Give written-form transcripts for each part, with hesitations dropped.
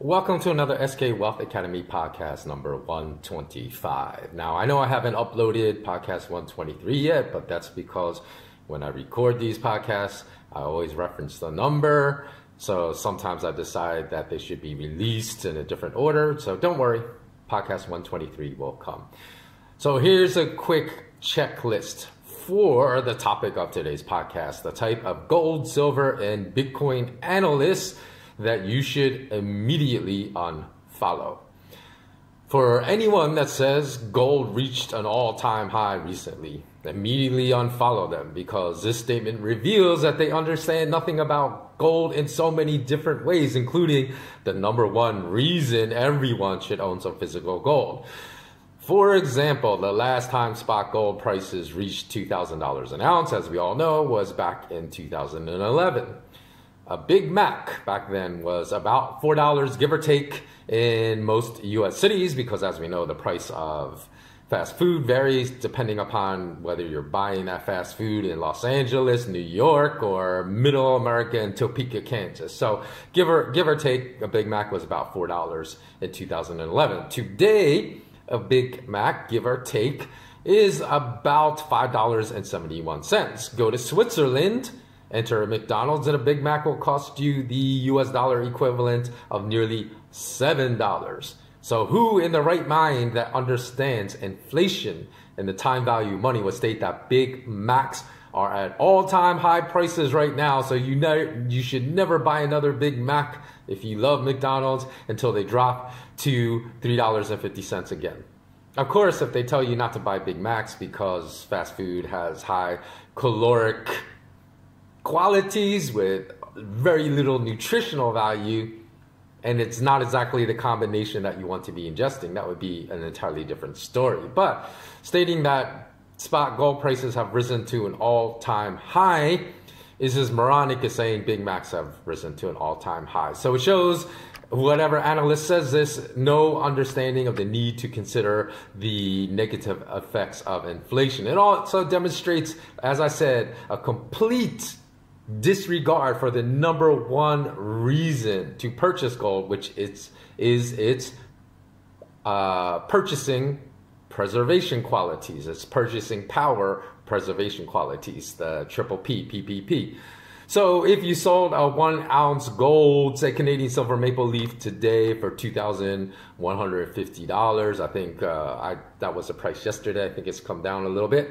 Welcome to another SK Wealth Academy podcast number 125. Now, I know I haven't uploaded podcast 123 yet, but that's because when I record these podcasts, I always reference the number. So sometimes I decide that they should be released in a different order. So don't worry, podcast 123 will come. So here's a quick checklist for the topic of today's podcast, the type of gold, silver, and Bitcoin analysts that you should immediately unfollow. For anyone that says gold reached an all-time high recently, immediately unfollow them, because this statement reveals that they understand nothing about gold in so many different ways, including the number one reason everyone should own some physical gold. For example, the last time spot gold prices reached $2,000 an ounce, as we all know, was back in 2011. A Big Mac back then was about $4, give or take, in most US cities, because as we know, the price of fast food varies depending upon whether you're buying that fast food in Los Angeles, New York, or Middle America in Topeka, Kansas. So give or take, a Big Mac was about $4 in 2011. Today, a Big Mac, give or take, is about $5.71. Go to Switzerland, enter a McDonald's, and a Big Mac will cost you the US dollar equivalent of nearly $7. So who in the right mind that understands inflation and the time value of money would state that Big Macs are at all-time high prices right now, so you should never buy another Big Mac if you love McDonald's until they drop to $3.50 again. Of course, if they tell you not to buy Big Macs because fast food has high caloric qualities with very little nutritional value, and it's not exactly the combination that you want to be ingesting, that would be an entirely different story. But stating that spot gold prices have risen to an all-time high is as moronic as saying Big Macs have risen to an all-time high. So it shows whatever analyst says this, no understanding of the need to consider the negative effects of inflation. It also demonstrates, as I said, a complete disregard for the number one reason to purchase gold, which is its purchasing preservation qualities, its purchasing power preservation qualities, the triple P, PPP. So if you sold a 1 ounce gold, say Canadian silver maple leaf today for $2,150, I think that was the price yesterday. I think it's come down a little bit.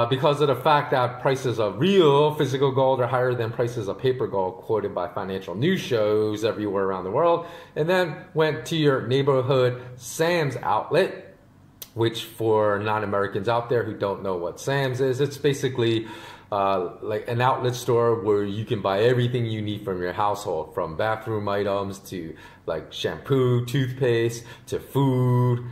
Because of the fact that prices of real physical gold are higher than prices of paper gold, quoted by financial news shows everywhere around the world, and then went to your neighborhood Sam's outlet, which for non-Americans out there who don't know what Sam's is, it's basically like an outlet store where you can buy everything you need from your household, from bathroom items to like shampoo, toothpaste, to food,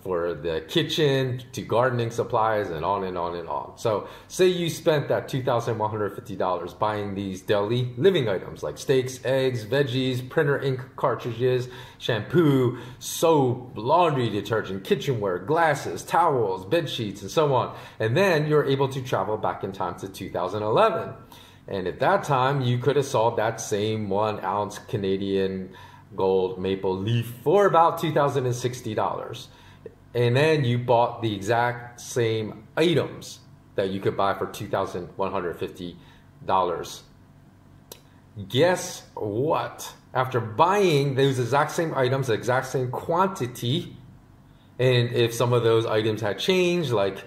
for the kitchen, to gardening supplies, and on and on and on. So say you spent that $2,150 buying these daily living items like steaks, eggs, veggies, printer ink cartridges, shampoo, soap, laundry detergent, kitchenware, glasses, towels, bed sheets, and so on. And then you're able to travel back in time to 2011. And at that time, you could have sold that same 1 ounce Canadian gold maple leaf for about $2,060. And then you bought the exact same items that you could buy for $2,150. Guess what? After buying those exact same items, the exact same quantity, and if some of those items had changed, like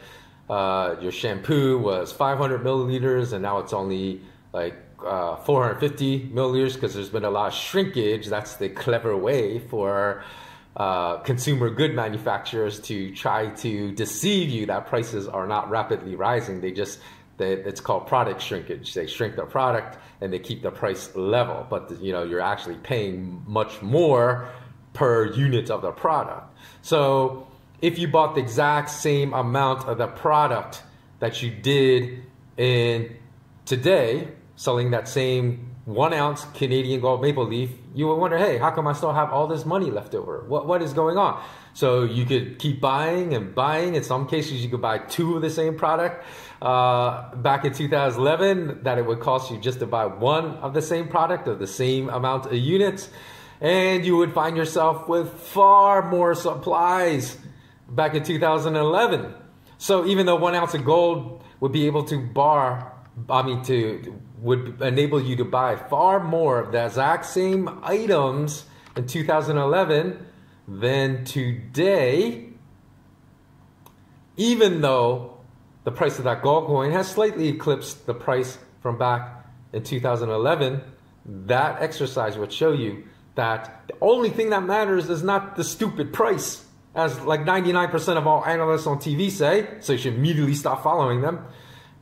your shampoo was 500 milliliters and now it's only like 450 milliliters because there's been a lot of shrinkage. That's the clever way for consumer good manufacturers to try to deceive you that prices are not rapidly rising. It's called product shrinkage. They shrink the product and they keep the price level, but you're actually paying much more per unit of the product. So if you bought the exact same amount of the product that you did in today, selling that same 1 ounce Canadian gold maple leaf, you would wonder, hey, how come I still have all this money left over? What is going on? So you could keep buying and buying. In some cases, you could buy 2 of the same product. Back in 2011, that it would cost you just to buy 1 of the same product of the same amount of units. And you would find yourself with far more supplies back in 2011. So even though 1 ounce of gold would be able to would enable you to buy far more of the exact same items in 2011 than today, even though the price of that gold coin has slightly eclipsed the price from back in 2011, that exercise would show you that the only thing that matters is not the stupid price, as like 99% of all analysts on TV say, so you should immediately stop following them.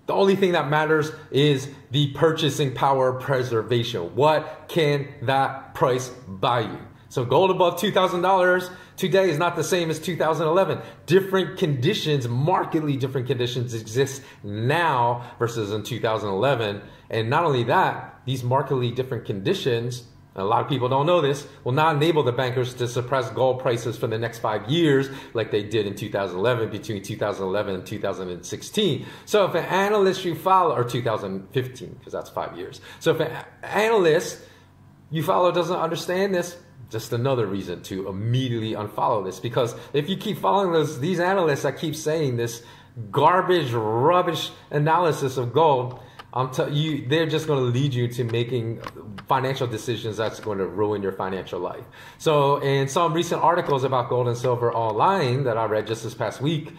The only thing that matters is the purchasing power preservation. What can that price buy you? So gold above $2,000 today is not the same as 2011. Different conditions, markedly different conditions exist now versus in 2011. And not only that, these markedly different conditions, and a lot of people don't know this, will not enable the bankers to suppress gold prices for the next 5 years like they did in 2011, between 2011 and 2016. So if an analyst you follow, or 2015, because that's 5 years. So if an analyst you follow doesn't understand this, just another reason to immediately unfollow this. Because if you keep following these analysts that keep saying this garbage, rubbish analysis of gold, they're just going to lead you to making financial decisions that's going to ruin your financial life. So in some recent articles about gold and silver online that I read just this past week,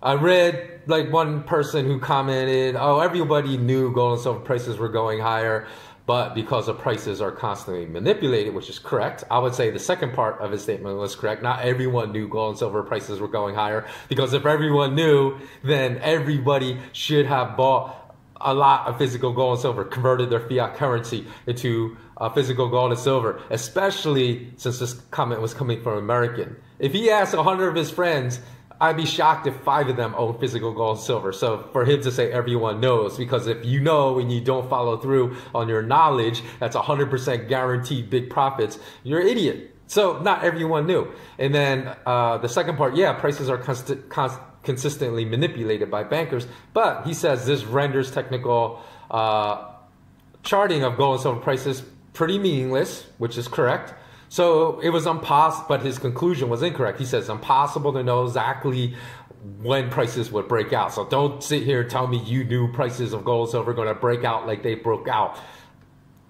I read like one person who commented, oh, everybody knew gold and silver prices were going higher, but because the prices are constantly manipulated, which is correct. I would say the second part of his statement was correct. Not everyone knew gold and silver prices were going higher, because if everyone knew, then everybody should have bought a lot of physical gold and silver, converted their fiat currency into physical gold and silver, especially since this comment was coming from an American. If he asked 100 of his friends, I'd be shocked if 5 of them own physical gold and silver. So for him to say everyone knows, because if you know and you don't follow through on your knowledge, that's 100% guaranteed big profits, you're an idiot. So not everyone knew. And then the second part, yeah, prices are consistently manipulated by bankers, but he says this renders technical charting of gold and silver prices pretty meaningless, which is correct. So it was impossible, but his conclusion was incorrect. He says impossible to know exactly when prices would break out. So don't sit here and tell me you knew prices of gold and silver are going to break out like they broke out.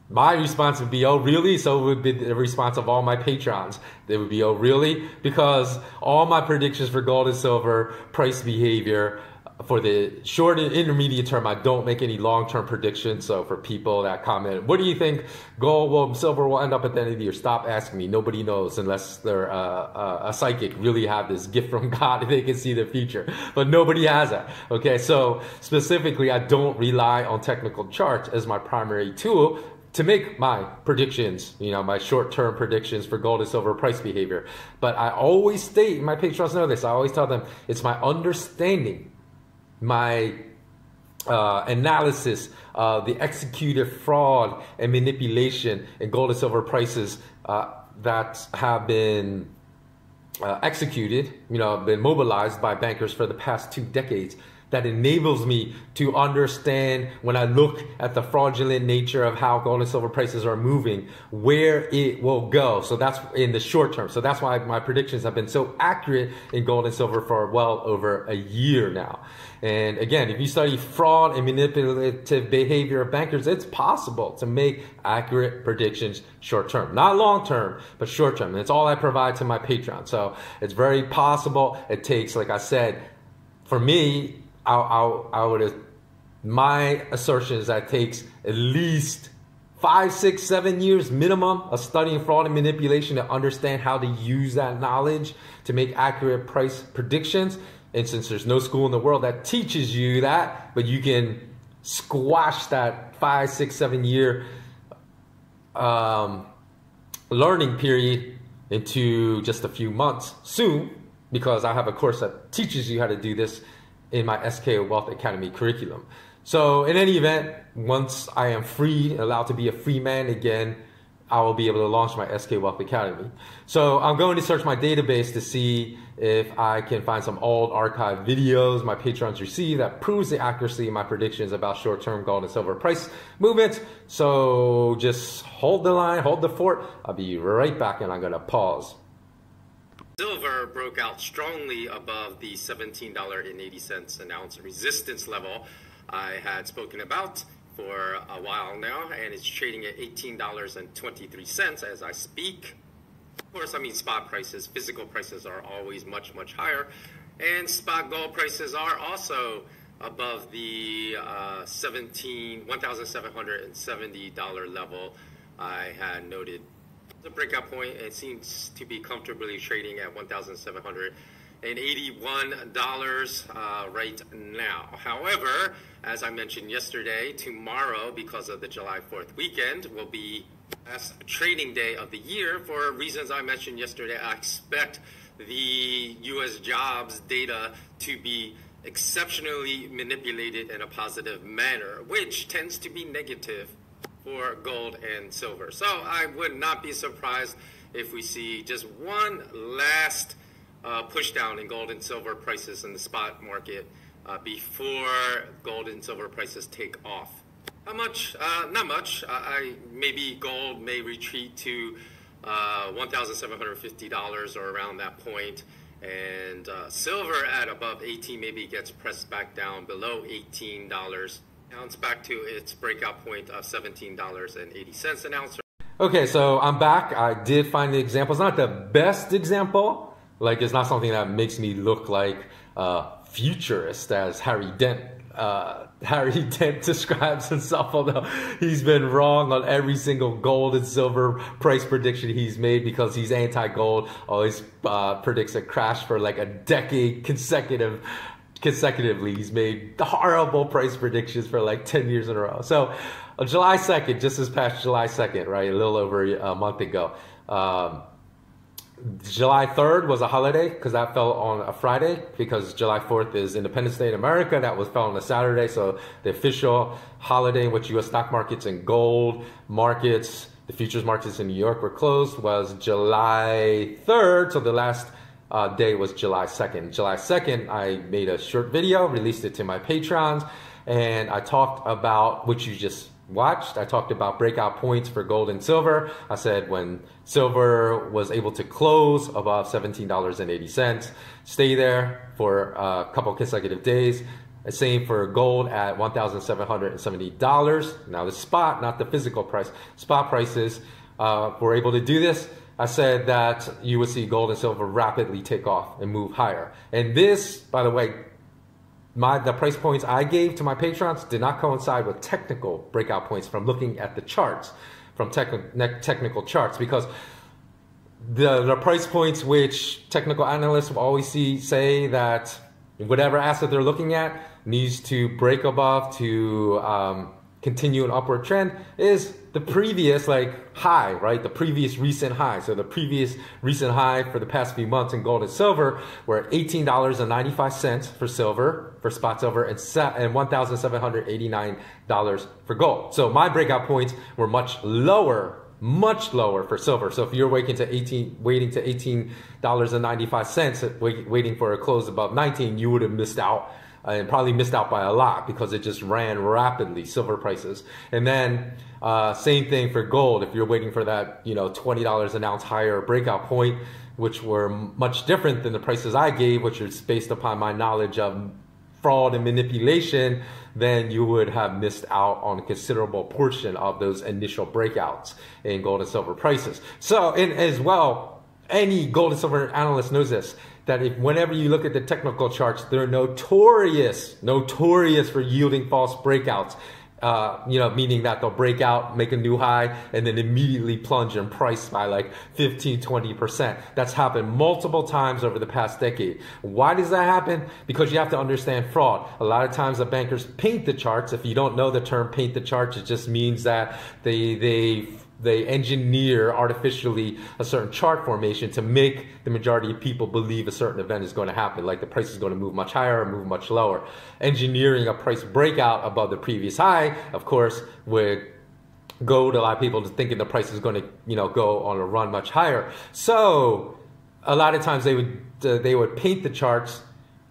My response would be, oh, really? So it would be the response of all my patrons. They would be, oh, really? Because all my predictions for gold and silver price behavior for the short and intermediate term, I don't make any long-term predictions. So for people that comment, what do you think silver will end up at the end of the year? Stop asking me. Nobody knows unless they're a psychic, really have this gift from God. They can see the future, but nobody has that. Okay, so specifically, I don't rely on technical charts as my primary tool to make my predictions, my short-term predictions for gold and silver price behavior. But I always state, my patrons know this, I always tell them, it's my understanding, my analysis of the executed fraud and manipulation in gold and silver prices that have been executed, been mobilized by bankers for the past 2 decades, that enables me to understand, when I look at the fraudulent nature of how gold and silver prices are moving, where it will go. So that's in the short term. So that's why my predictions have been so accurate in gold and silver for well over a year now. And again, if you study fraud and manipulative behavior of bankers, it's possible to make accurate predictions short term. Not long term, but short term. And it's all I provide to my Patreon. So it's very possible. It takes, like I said, for me, my assertion is that it takes at least 5, 6, 7 years minimum of studying fraud and manipulation to understand how to use that knowledge to make accurate price predictions. And since there's no school in the world that teaches you that, but you can squash that 5, 6, 7 year learning period into just a few months soon, because I have a course that teaches you how to do this in my SK Wealth Academy curriculum. So in any event, once I am free, allowed to be a free man again, I will be able to launch my SK Wealth Academy. So I'm going to search my database to see if I can find some old archive videos my patrons receive that proves the accuracy of my predictions about short-term gold and silver price movements. So just hold the line, hold the fort. I'll be right back, and I'm going to pause. Silver broke out strongly above the $17.80 an ounce resistance level I had spoken about for a while now, and it's trading at $18.23 as I speak. Of course, I mean spot prices, physical prices are always much, much higher, and spot gold prices are also above the $1,770 level I had noted. The breakout point, it seems to be comfortably trading at $1,781 right now. However, as I mentioned yesterday, tomorrow, because of the July 4th weekend, will be the last trading day of the year. For reasons I mentioned yesterday, I expect the U.S. jobs data to be exceptionally manipulated in a positive manner, which tends to be negative for gold and silver. So I would not be surprised if we see just one last push down in gold and silver prices in the spot market before gold and silver prices take off. How much? Not much. Maybe gold may retreat to $1,750 or around that point, and silver at above 18 maybe gets pressed back down below $18. Ounce back to its breakout point of $17.80 an ounce. Okay, so I'm back. I did find the example. It's not the best example. Like, it's not something that makes me look like a futurist, as Harry Dent describes himself, although he's been wrong on every single gold and silver price prediction he's made because he's anti-gold, always predicts a crash for like a decade consecutively. He's made horrible price predictions for like 10 years in a row. So July 2nd, just this past July 2nd, right, a little over a month ago, July 3rd was a holiday because that fell on a Friday, because July 4th is Independence Day in America. That fell on a Saturday. So the official holiday in which U.S. stock markets and gold markets, the futures markets in New York were closed, was July 3rd. So the last day was July 2nd. July 2nd, I made a short video, released it to my patrons, and I talked about, which you just watched, I talked about breakout points for gold and silver. I said when silver was able to close above $17.80, stay there for a couple consecutive days. Same for gold at $1,770. Now the spot, not the physical price, spot prices were able to do this. I said that you would see gold and silver rapidly take off and move higher. And this, by the way, the price points I gave to my patrons did not coincide with technical breakout points from looking at the charts, from technical charts, because the price points which technical analysts will always say that whatever asset they're looking at needs to break above to continue an upward trend is the previous high, right? The previous recent high. So the previous recent high for the past few months in gold and silver were at $18.95 for silver, for spot silver, and $1,789 for gold. So my breakout points were much lower for silver. So if you're waiting to $18.95, waiting for a close above 19, you would have missed out. And probably missed out by a lot because it just ran rapidly, silver prices. And then same thing for gold. If you're waiting for that, $20 an ounce higher breakout point, which were much different than the prices I gave, which is based upon my knowledge of fraud and manipulation, then you would have missed out on a considerable portion of those initial breakouts in gold and silver prices. So, and as well, any gold and silver analyst knows this, that whenever you look at the technical charts, they're notorious for yielding false breakouts. Meaning that they'll break out, make a new high, and then immediately plunge in price by like 15-20%. That's happened multiple times over the past decade. Why does that happen? Because you have to understand fraud. A lot of times the bankers paint the charts. If you don't know the term paint the charts, it just means that they engineer artificially a certain chart formation to make the majority of people believe a certain event is going to happen, like the price is going to move much higher or move much lower. Engineering a price breakout above the previous high, of course, would gold. A lot of people thinking the price is going to, go on a run much higher. So a lot of times they would paint the charts,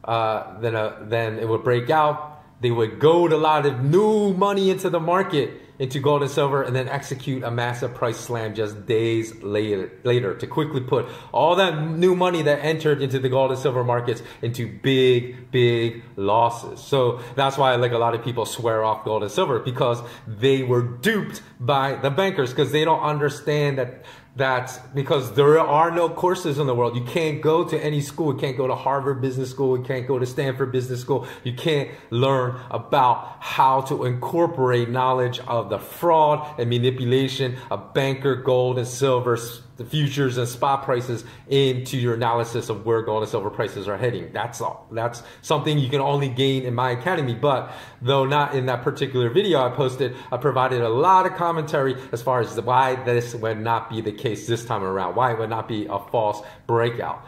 then it would break out. They would goad a lot of new money into the market, into gold and silver, and then execute a massive price slam just days later to quickly put all that new money that entered into the gold and silver markets into big losses. So that's why like a lot of people swear off gold and silver, because they were duped by the bankers, because they don't understand that's because there are no courses in the world. You can't go to any school. You can't go to Harvard Business School. You can't go to Stanford Business School. You can't learn about how to incorporate knowledge of the fraud and manipulation of banker gold and silver, the futures and spot prices into your analysis of where gold and silver prices are heading. That's all. That's something you can only gain in my academy. But though not in that particular video I posted, I provided a lot of commentary as far as why this would not be the case this time around, why it would not be a false breakout.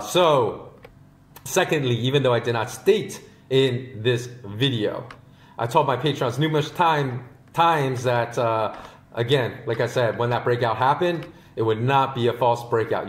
So secondly, even though I did not state in this video, I told my patrons numerous times that, again, like I said, when that breakout happened, it would not be a false breakout.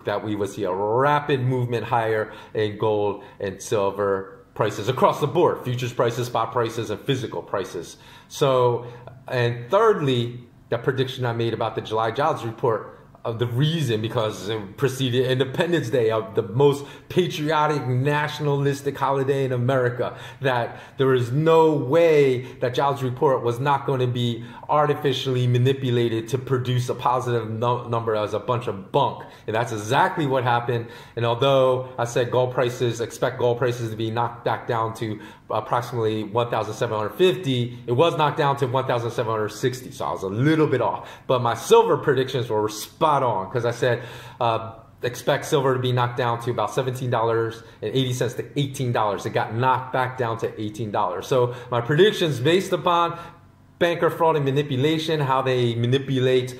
That we would see a rapid movement higher in gold and silver prices across the board, futures prices, spot prices, and physical prices. So, and thirdly, the prediction I made about the July jobs report, of the reason, because it preceded Independence Day, of the most patriotic nationalistic holiday in America, that there is no way that jobs report was not going to be artificially manipulated to produce a positive number as a bunch of bunk. And that's exactly what happened. And although I said expect gold prices to be knocked back down to approximately 1,750, it was knocked down to 1,760, so I was a little bit off. But my silver predictions were spot on, because I said expect silver to be knocked down to about $17.80 to $18. It got knocked back down to $18. So my predictions based upon banker fraud and manipulation, how they manipulate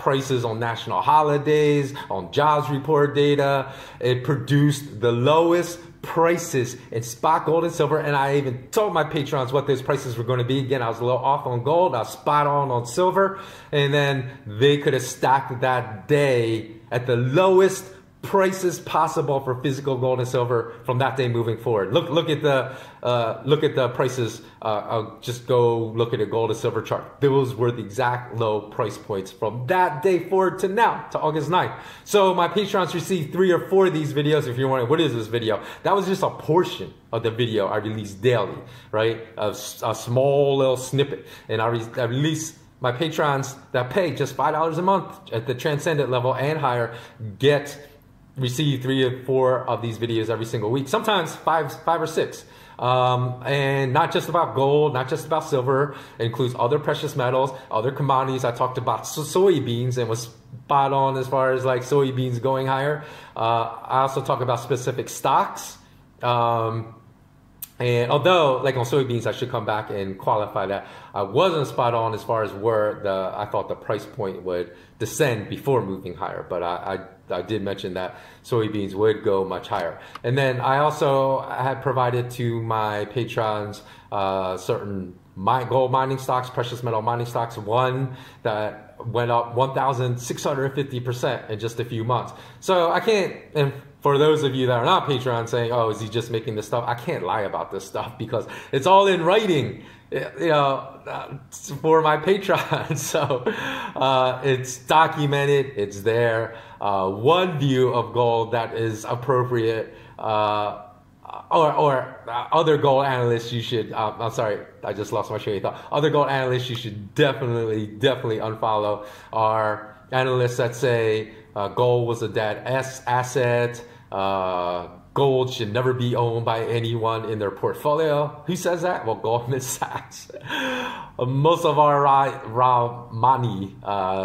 prices on national holidays, on jobs report data. It produced the lowest prices in spot gold and silver, and I even told my patrons what those prices were going to be. Again, I was a little off on gold, I was spot on silver, and then they could have stacked that day at the lowest prices possible for physical gold and silver from that day moving forward. Look at the prices. I'll just go look at a gold and silver chart. Those were the exact low price points from that day forward to now, to August 9th. So my patrons received 3 or 4 of these videos. If you're wondering what is this video, that was just a portion of the video I release daily, right? A small little snippet, and I release. My patrons that pay just $5 a month at the transcendent level and higher receive 3 or 4 of these videos every single week, sometimes 5 or 6. And not just about gold, not just about silver. It includes other precious metals, other commodities. I talked about soybeans and was spot on as far as like soybeans going higher. I also talk about specific stocks. And although, like on soybeans, I should come back and qualify that I wasn't spot on as far as where I thought the price point would descend before moving higher. But I did mention that soybeans would go much higher. And then I also had provided to my patrons certain gold mining stocks, precious metal mining stocks. One that went up 1,650% in just a few months. So I can't, and for those of you that are not Patreon saying, oh, is he just making this stuff? I can't lie about this stuff because it's all in writing, for my Patreon. So it's documented, it's there. One view of gold that is appropriate, or other gold analysts you should, I'm sorry, I just lost my train of thought. Other gold analysts you should definitely unfollow are analysts that say gold was a dead asset, gold should never be owned by anyone in their portfolio. Who says that? Well, Goldman Sachs. Most of our Ramani,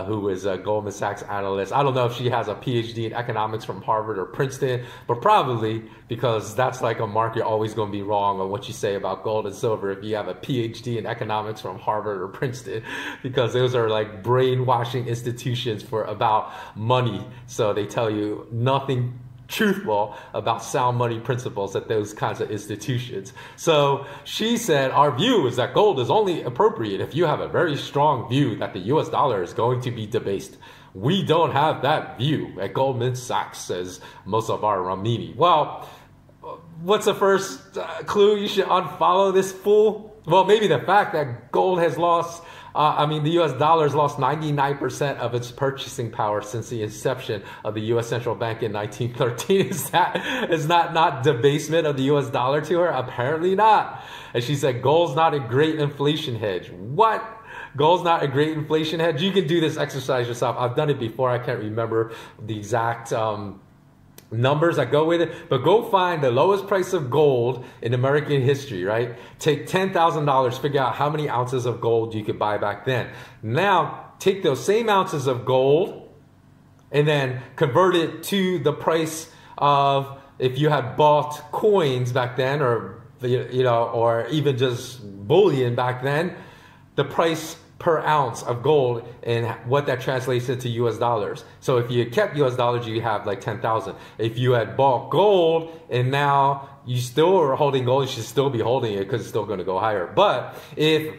who is a Goldman Sachs analyst, I don't know if she has a PhD in economics from Harvard or Princeton, but probably, because that's like a mark you're always going to be wrong on what you say about gold and silver if you have a PhD in economics from Harvard or Princeton, because those are like brainwashing institutions about money. So they tell you nothing truthful about sound money principles at those kinds of institutions. So she said, our view is that gold is only appropriate if you have a very strong view that the US dollar is going to be debased. We don't have that view at Goldman Sachs, says Mossavar Ramini. Well, what's the first clue? You should unfollow this fool. Well, maybe the fact that gold has lost, the US dollar has lost 99% of its purchasing power since the inception of the US central bank in 1913. Is that not debasement of the US dollar to her? Apparently not. And she said, gold's not a great inflation hedge. What? Gold's not a great inflation hedge? You can do this exercise yourself. I've done it before. I can't remember the exact numbers that go with it, but go find the lowest price of gold in American history, right? Take $10,000, figure out how many ounces of gold you could buy back then. Now, take those same ounces of gold and then convert it to the price of if you had bought coins back then, or or even just bullion back then, the price per ounce of gold and what that translates into US dollars. So if you kept US dollars, you have like 10,000. If you had bought gold and now you still are holding gold, you should still be holding it because it's still going to go higher. But if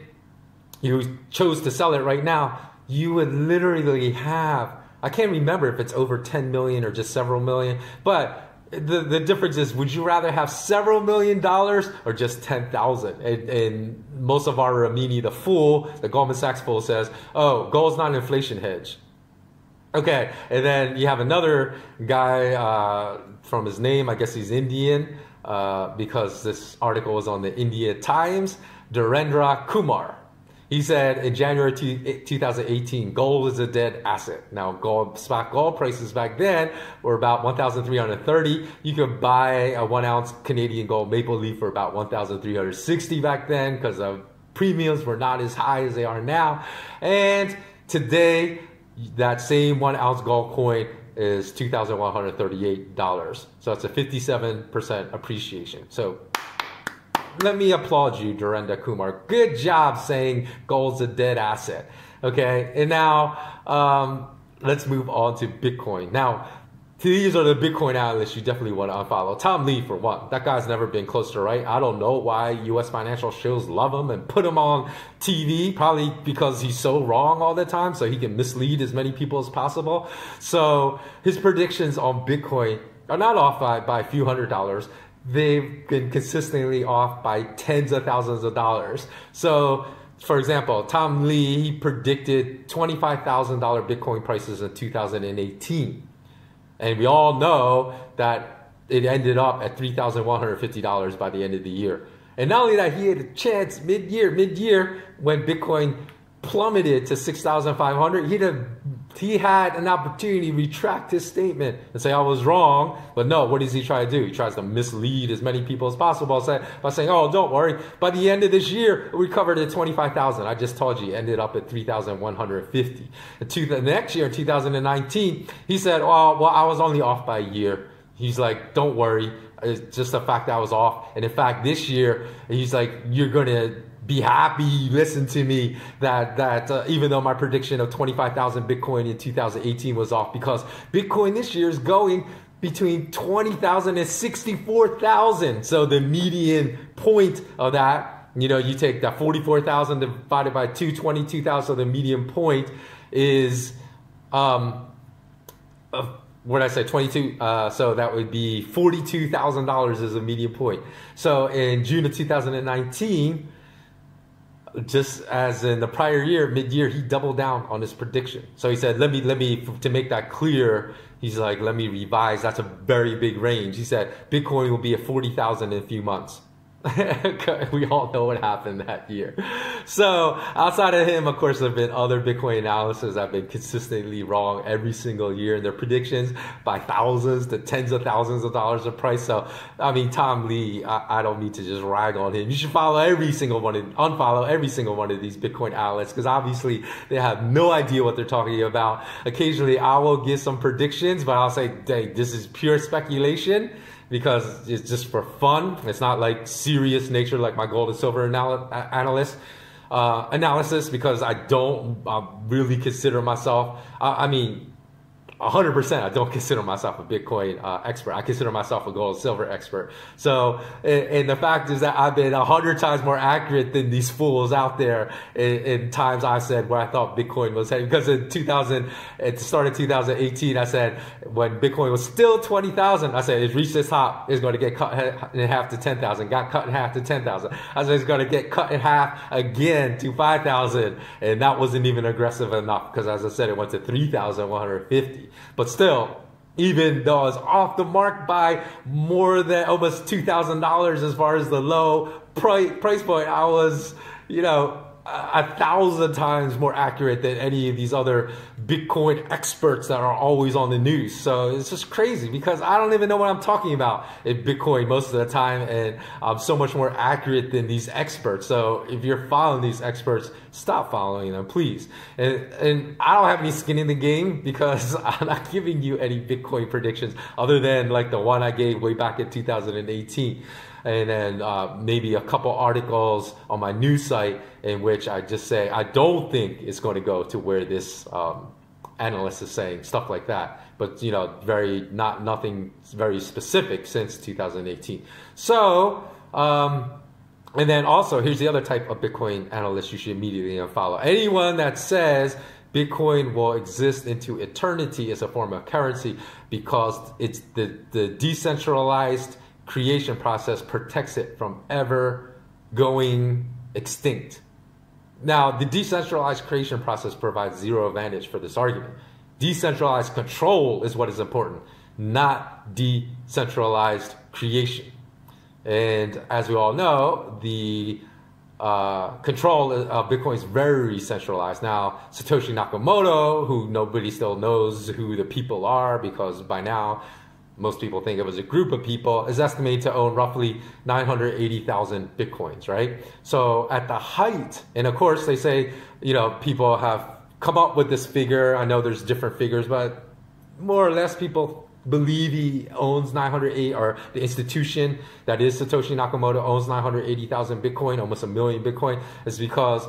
you chose to sell it right now, you would literally have, I can't remember if it's over 10 million or just several million, but the difference is, would you rather have several $1 million or just 10,000? And Mossavar Ramini, the fool, the Goldman Sachs fool, says, oh, gold's not an inflation hedge. Okay, and then you have another guy from his name, I guess he's Indian, because this article was on the India Times, Dhirendra Kumar. He said in January 2018, gold is a dead asset. Now, spot gold prices back then were about 1,330. You could buy a 1 ounce Canadian gold maple leaf for about 1,360 back then because of premiums were not as high as they are now. And today, that same 1 ounce gold coin is $2,138. So it's a 57% appreciation. So let me applaud you, Dhirendra Kumar. Good job saying gold's a dead asset. Okay, and now let's move on to Bitcoin. Now, these are the Bitcoin analysts you definitely want to unfollow. Tom Lee, for one. That guy's never been close to right. I don't know why U.S. financial shows love him and put him on TV. Probably because he's so wrong all the time, so he can mislead as many people as possible. So his predictions on Bitcoin are not off by a few $100s. They've been consistently off by tens of thousands of dollars. So, for example, Tom Lee, he predicted $25,000 Bitcoin prices in 2018. And we all know that it ended up at $3,150 by the end of the year. And not only that, he had a chance mid-year, when Bitcoin plummeted to 6,500, he had an opportunity to retract his statement and say, I was wrong. But no, what does he try to do? He tries to mislead as many people as possible by saying, oh, don't worry. By the end of this year, we covered at 25,000. I just told you, ended up at 3,150. And the next year, in 2019, he said, well, I was only off by a year. He's like, don't worry. It's just the fact that I was off. And in fact, this year, he's like, you're going to be happy, listen to me, that even though my prediction of 25,000 Bitcoin in 2018 was off, because Bitcoin this year is going between 20,000 and 64,000. So the median point of that, you take that 44,000 divided by 22,000, so the median point is, what did I say, 22? So that would be $42,000 is a median point. So in June of 2019, just as in the prior year, mid-year, he doubled down on his prediction. So he said, let me, to make that clear, he's like, let me revise. That's a very big range. He said, Bitcoin will be at 40,000 in a few months. We all know what happened that year. So outside of him, of course, there have been other Bitcoin analysts that have been consistently wrong every single year in their predictions by thousands to tens of thousands of dollars of price. So, I mean, Tom Lee, I don't need to just rag on him. You should unfollow every single one of these Bitcoin analysts, because obviously they have no idea what they're talking about. Occasionally, I will give some predictions, but I'll say, hey, this is pure speculation, because it's just for fun. It's not like serious nature like my gold and silver analysis, because I don't really consider myself, 100%, I don't consider myself a Bitcoin expert. I consider myself a gold and silver expert. So, and the fact is that I've been 100 times more accurate than these fools out there in times I said where I thought Bitcoin was heading. Because at the start of 2018, I said when Bitcoin was still 20,000, I said it's reached this top, it's going to get cut in half to 10,000. Got cut in half to 10,000. I said it's going to get cut in half again to 5,000, and that wasn't even aggressive enough because, as I said, it went to 3,150. But still, even though I was off the mark by more than almost $2,000 as far as the low price point, I was, 1,000 times more accurate than any of these other Bitcoin experts that are always on the news. So it's just crazy because I don't even know what I'm talking about in Bitcoin most of the time, and I'm so much more accurate than these experts. So if you're following these experts, stop following them, please. And I don't have any skin in the game because I'm not giving you any Bitcoin predictions other than like the one I gave way back in 2018. And then maybe a couple articles on my news site in which I just say I don't think it's going to go to where this analyst is saying, stuff like that. But nothing very specific since 2018. So and then also here's the other type of Bitcoin analyst you should immediately unfollow. Anyone that says Bitcoin will exist into eternity as a form of currency because it's the decentralized creation process protects it from ever going extinct. Now, the decentralized creation process provides zero advantage for this argument. Decentralized control is what is important, not decentralized creation. And as we all know, the control of Bitcoin is very centralized. Now, Satoshi Nakamoto, who nobody still knows who the people are because by now most people think of as a group of people, is estimated to own roughly 980,000 Bitcoins, right? So at the height, and of course they say, people have come up with this figure. I know there's different figures, but more or less people believe he owns 980, or the institution that is Satoshi Nakamoto owns 980,000 Bitcoin, almost 1 million Bitcoin, is because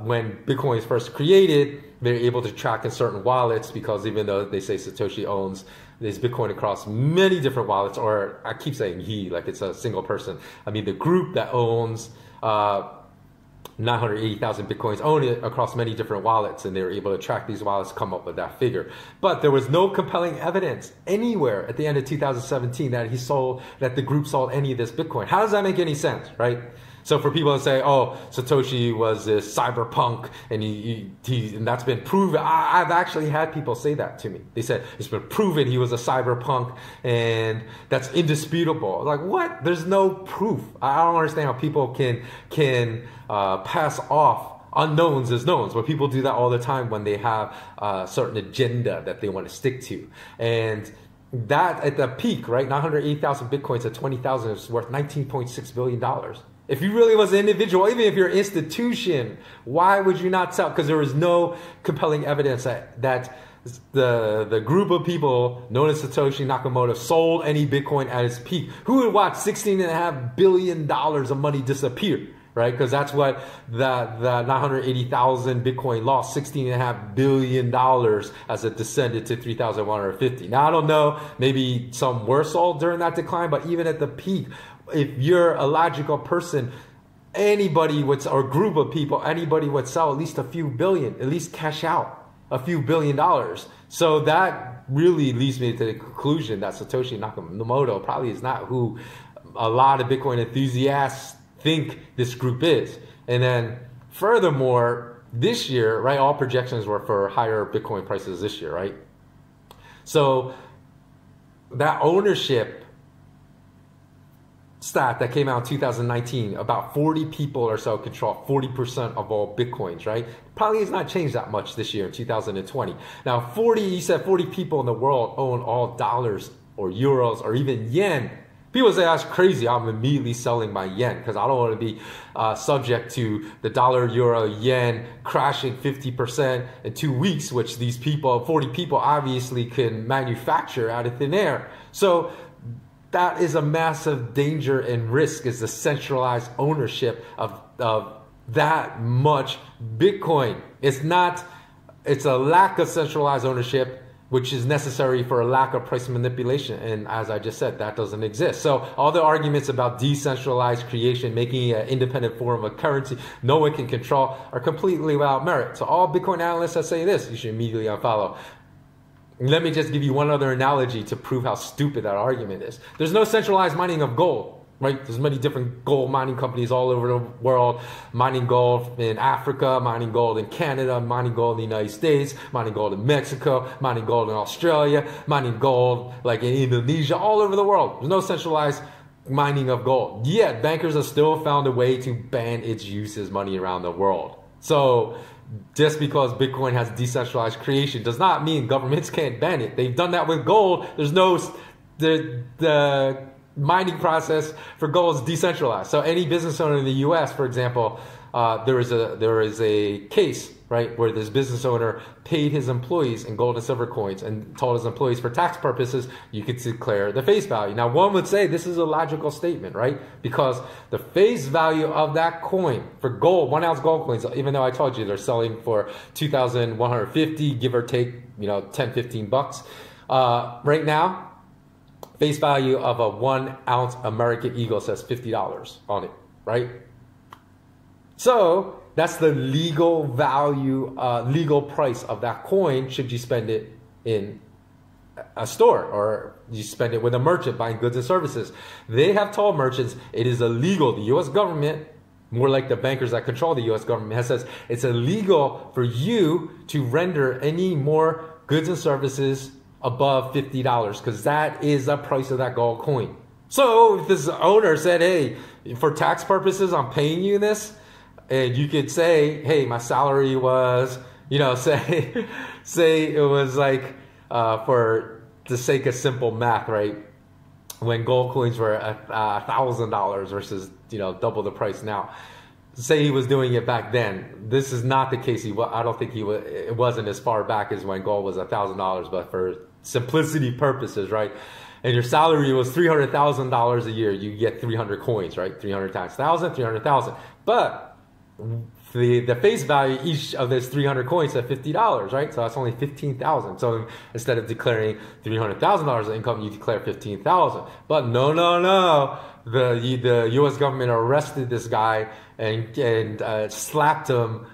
when Bitcoin is first created, they're able to track in certain wallets because even though they say Satoshi owns this Bitcoin across many different wallets, or I keep saying he, like it's a single person. I mean, the group that owns 980,000 Bitcoins own it across many different wallets, and they were able to track these wallets, come up with that figure. But there was no compelling evidence anywhere at the end of 2017 that the group sold any of this Bitcoin. How does that make any sense, right? So for people to say, oh, Satoshi was this cyberpunk and and that's been proven. I've actually had people say that to me. They said, it's been proven he was a cyberpunk and that's indisputable. Like, what? There's no proof. I don't understand how people can pass off unknowns as knowns, but people do that all the time when they have a certain agenda that they want to stick to. And that at the peak, right, 980,000 Bitcoins at 20,000 is worth $19.6 billion. If you really was an individual, even if you're an institution, why would you not sell? Because there was no compelling evidence that the group of people known as Satoshi Nakamoto sold any Bitcoin at its peak. Who would watch $16.5 billion of money disappear? Right? Because that's what the 980,000 Bitcoin lost, $16.5 billion as it descended to 3,150. Now, I don't know, maybe some were sold during that decline, but even at the peak, if you're a logical person, anybody would, or group of people, anybody would sell at least a few billion, at least cash out a few $1 billion. So that really leads me to the conclusion that Satoshi Nakamoto probably is not who a lot of Bitcoin enthusiasts think this group is. And then furthermore, this year, right, all projections were for higher Bitcoin prices this year, right? So that ownership stat that came out in 2019, about 40 people or so control 40% of all Bitcoins, right? Probably has not changed that much this year in 2020. Now, he said 40 people in the world own all dollars or euros or even yen. People say that's crazy. I'm immediately selling my yen because I don't want to be subject to the dollar, euro, yen crashing 50% in 2 weeks, which these people, 40 people, obviously can manufacture out of thin air. So that is a massive danger and risk, is the centralized ownership of that much Bitcoin. It's a lack of centralized ownership which is necessary for a lack of price manipulation. And as I just said, that doesn't exist. So all the arguments about decentralized creation, making an independent form of currency no one can control, are completely without merit. So all Bitcoin analysts that say this, you should immediately unfollow. Let me just give you one other analogy to prove how stupid that argument is. There's no centralized mining of gold. Right? There's many different gold mining companies all over the world, mining gold in Africa, mining gold in Canada, mining gold in the United States, mining gold in Mexico, mining gold in Australia, mining gold like in Indonesia, all over the world. There's no centralized mining of gold. Yet bankers have still found a way to ban its use as money around the world. So just because Bitcoin has decentralized creation does not mean governments can't ban it. They've done that with gold. There's no the mining process for gold is decentralized. So any business owner in the U.S., for example, there is a case, right, where this business owner paid his employees in gold and silver coins and told his employees for tax purposes, you could declare the face value. Now, one would say this is a logical statement, right? Because the face value of that coin for gold, 1 ounce gold coins, even though I told you they're selling for $2,150, give or take, 10, 15 bucks. Right now, face value of a 1 ounce American Eagle says $50 on it, right? So that's the legal value, legal price of that coin should you spend it in a store or you spend it with a merchant buying goods and services. They have told merchants it is illegal. The U.S. government, more like the bankers that control the U.S. government, says it's illegal for you to render any more goods and services above $50 because that is the price of that gold coin. So if this owner said, hey, for tax purposes, I'm paying you this, and you could say, hey, my salary was, say it was like, for the sake of simple math, right? When gold coins were $1,000 versus, double the price now. Say he was doing it back then. This is not the case. I don't think it wasn't as far back as when gold was $1,000, but for simplicity purposes, right? And your salary was $300,000 a year. You get 300 coins, right? 300 times 1,000, 300,000. But the face value each of those 300 coins at $50, right? So that's only 15,000. So instead of declaring $300,000 of income, you declare 15,000. But no. The U.S. government arrested this guy and slapped him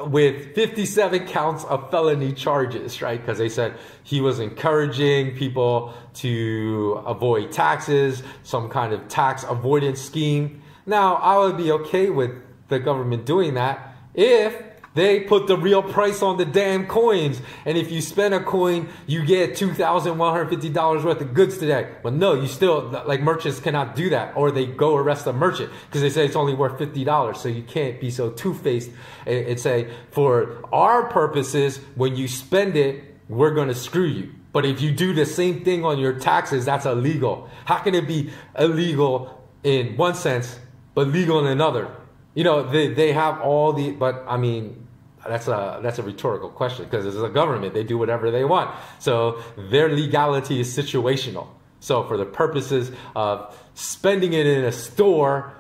with 57 counts of felony charges, right? Because they said he was encouraging people to avoid taxes, some kind of tax avoidance scheme. Now, I would be okay with the government doing that if they put the real price on the damn coins. And if you spend a coin, you get $2,150 worth of goods today. But no, you still, like merchants cannot do that. Or they go arrest a merchant because they say it's only worth $50. So you can't be so two-faced and say, for our purposes, when you spend it, we're going to screw you. But if you do the same thing on your taxes, that's illegal. How can it be illegal in one sense, but legal in another? They have all the, but I mean, that's a rhetorical question because it's a government. They do whatever they want. So their legality is situational. So for the purposes of spending it in a store,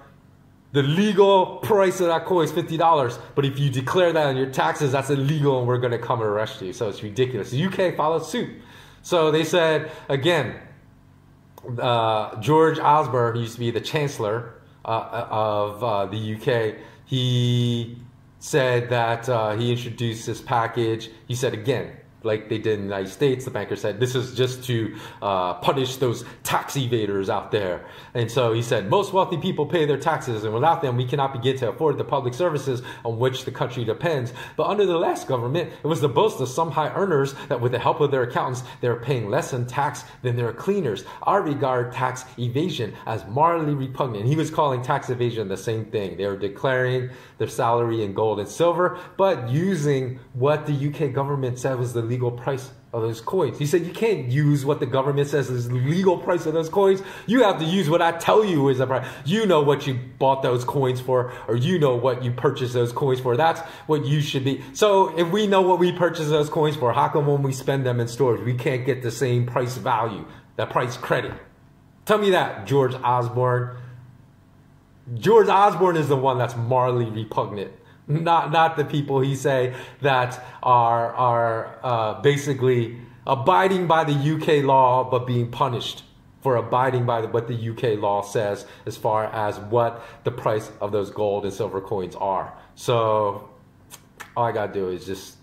the legal price of that coin is $50. But if you declare that on your taxes, that's illegal and we're going to come and arrest you. So it's ridiculous. The UK followed suit. So they said, again, George Osborne, who used to be the Chancellor of the UK, he said that he introduced this package. He said, again, like they did in the United States, the banker said, this is just to punish those tax evaders out there. And so he said, most wealthy people pay their taxes, and without them, we cannot begin to afford the public services on which the country depends. But under the last government, it was the boast of some high earners that with the help of their accountants, they were paying less in tax than their cleaners. I regard tax evasion as morally repugnant. He was calling tax evasion the same thing. They were declaring their salary in gold and silver, but using what the UK government said was the legal price of those coins. He said you can't use what the government says is the legal price of those coins. You have to use what I tell you is the price. You know what you bought those coins for, or you know what you purchased those coins for. That's what you should be. So if we know what we purchase those coins for, how come when we spend them in stores, we can't get the same price value, that price credit? Tell me that, George Osborne. George Osborne is the one that's morally repugnant not the people he say that are basically abiding by the UK law but being punished for abiding by what the UK law says as far as what the price of those gold and silver coins are. So all I gotta do is just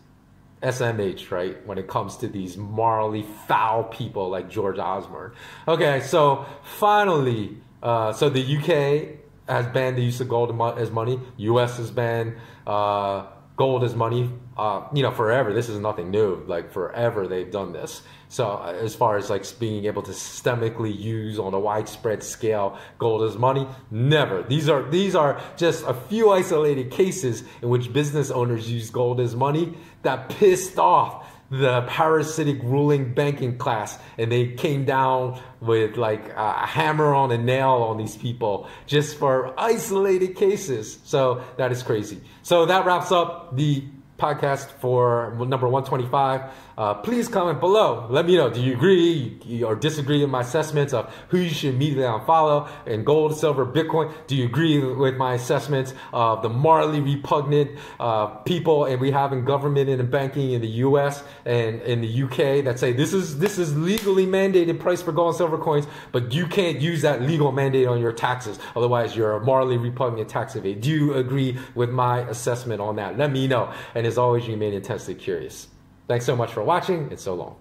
SMH, right, when it comes to these morally foul people like George Osborne. Okay, so finally, so the UK has banned the use of gold as money. US has banned gold as money, forever. This is nothing new. Like forever they've done this. So as far as like being able to systemically use on a widespread scale gold as money, never. These are just a few isolated cases in which business owners use gold as money that pissed off the parasitic ruling banking class, and they came down with like a hammer on a nail on these people just for isolated cases. So that is crazy. So that wraps up the podcast for number 125. Please comment below. Let me know, do you agree or disagree with my assessments of who you should immediately unfollow in gold, silver, Bitcoin? Do you agree with my assessments of the morally repugnant people and we have in government and in banking in the US and in the UK that say this is legally mandated price for gold and silver coins, but you can't use that legal mandate on your taxes, otherwise you're a morally repugnant tax evader? Do you agree with my assessment on that? Let me know. And as always, you remain intensely curious. Thanks so much for watching, and so long.